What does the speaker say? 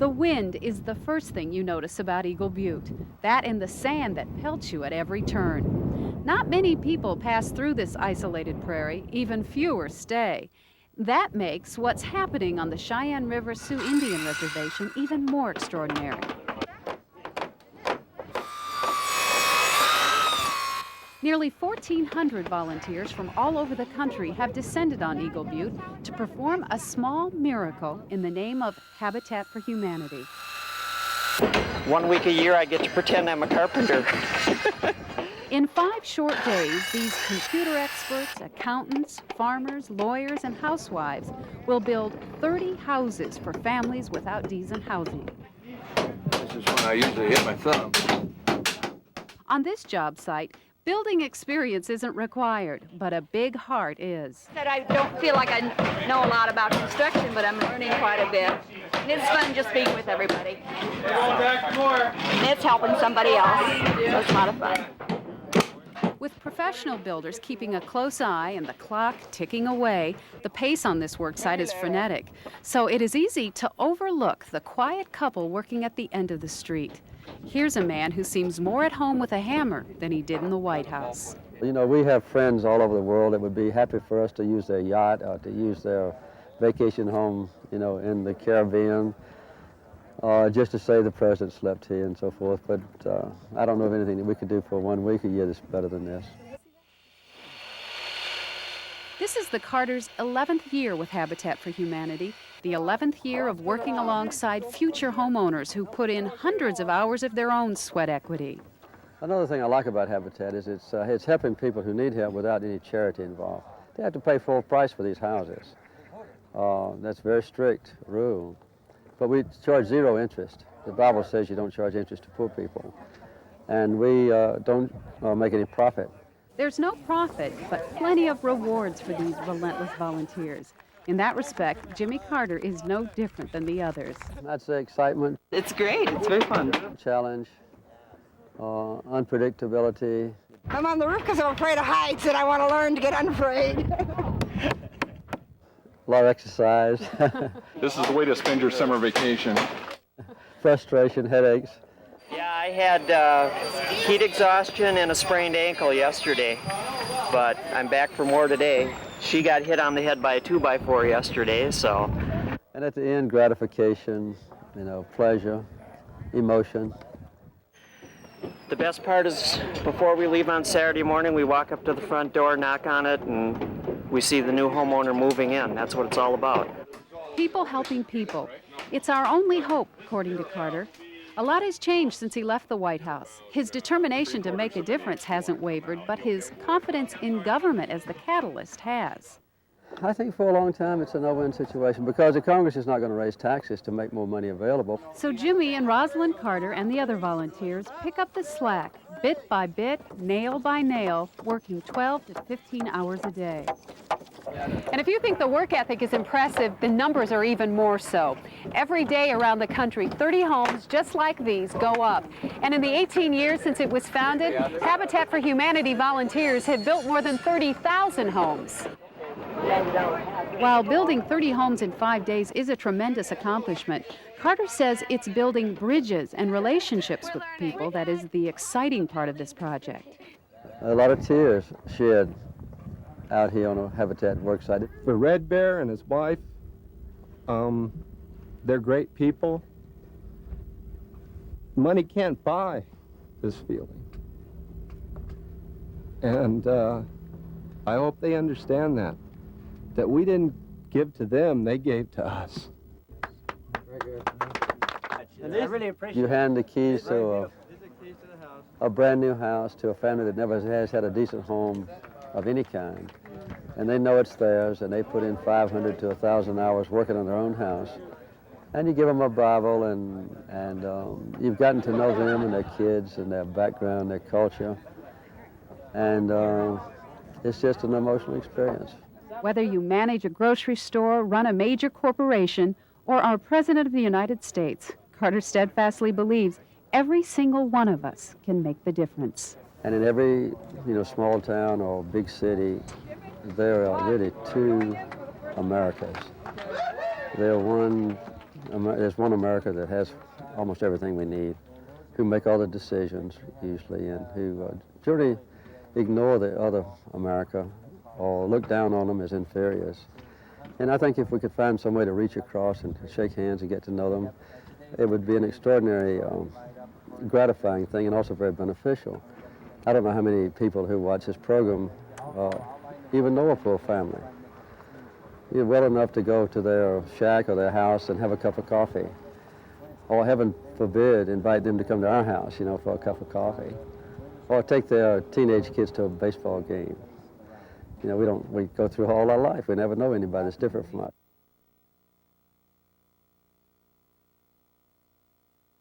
The wind is the first thing you notice about Eagle Butte. That and the sand that pelts you at every turn. Not many people pass through this isolated prairie, even fewer stay. That makes what's happening on the Cheyenne River Sioux Indian Reservation even more extraordinary. Nearly 1,400 volunteers from all over the country have descended on Eagle Butte to perform a small miracle in the name of Habitat for Humanity. 1 week a year I get to pretend I'm a carpenter. In 5 short days, these computer experts, accountants, farmers, lawyers, and housewives will build 30 houses for families without decent housing. This is when I usually hit my thumb. On this job site, building experience isn't required, but a big heart is. I don't feel like I know a lot about construction, but I'm learning quite a bit. And it's fun just being with everybody. We're going back more. And it's helping somebody else, so it's a lot of fun. With professional builders keeping a close eye and the clock ticking away, the pace on this work site is frenetic. So it is easy to overlook the quiet couple working at the end of the street. Here's a man who seems more at home with a hammer than he did in the White House. You know, we have friends all over the world that would be happy for us to use their yacht or to use their vacation home, you know, in the Caribbean, just to say the president slept here and so forth. But I don't know of anything that we could do for 1 week a year that's better than this. This is the Carters' 11th year with Habitat for Humanity, the 11th year of working alongside future homeowners who put in hundreds of hours of their own sweat equity. Another thing I like about Habitat is it's helping people who need help without any charity involved. They have to pay full price for these houses. That's a very strict rule. But we charge 0 interest. The Bible says you don't charge interest to poor people. And we don't make any profit. There's no profit, but plenty of rewards for these relentless volunteers. In that respect, Jimmy Carter is no different than the others. I'd say excitement. It's great. It's very fun. Challenge, unpredictability. I'm on the roof because I'm afraid of heights and I want to learn to get unafraid. A lot of exercise. This is the way to spend your summer vacation. Frustration, headaches. Yeah, I had heat exhaustion and a sprained ankle yesterday, but I'm back for more today. She got hit on the head by a 2x4 yesterday, so. And at the end, gratification, you know, pleasure, emotion. The best part is before we leave on Saturday morning, we walk up to the front door, knock on it, and we see the new homeowner moving in. That's what it's all about. People helping people. It's our only hope, according to Carter. A lot has changed since he left the White House. His determination to make a difference hasn't wavered, but his confidence in government as the catalyst has. I think for a long time it's a no-win situation because the Congress is not going to raise taxes to make more money available. So Jimmy and Rosalynn Carter and the other volunteers pick up the slack, bit by bit, nail by nail, working 12 to 15 hours a day. And if you think the work ethic is impressive, the numbers are even more so. Every day around the country, 30 homes just like these go up. And in the 18 years since it was founded, Habitat for Humanity volunteers have built more than 30,000 homes. While building 30 homes in 5 days is a tremendous accomplishment, Carter says it's building bridges and relationships with people that is the exciting part of this project. A lot of tears shed out here on a Habitat worksite. For Red Bear and his wife, they're great people. Money can't buy this feeling. And I hope they understand that we didn't give to them, they gave to us. I really appreciate You hand the keys to a brand new house to a family that never has had a decent home of any kind. And they know it's theirs, and they put in 500 to 1,000 hours working on their own house. And you give them a Bible, and you've gotten to know them and their kids and their background, their culture. And it's just an emotional experience. Whether you manage a grocery store, run a major corporation, or are President of the United States, Carter steadfastly believes every single one of us can make the difference. And in every, small town or big city, there are really two Americas. They're one there's one America that has almost everything we need, who make all the decisions usually, and who generally ignore the other America or look down on them as inferiors. And I think if we could find some way to reach across and shake hands and get to know them, it would be an extraordinary, gratifying thing and also very beneficial. I don't know how many people who watch this program even know a poor family. You're well enough to go to their shack or their house and have a cup of coffee. Or heaven forbid, invite them to come to our house, you know, for a cup of coffee. Or take their teenage kids to a baseball game. You know, we go through all our life. We never know anybody that's different from us.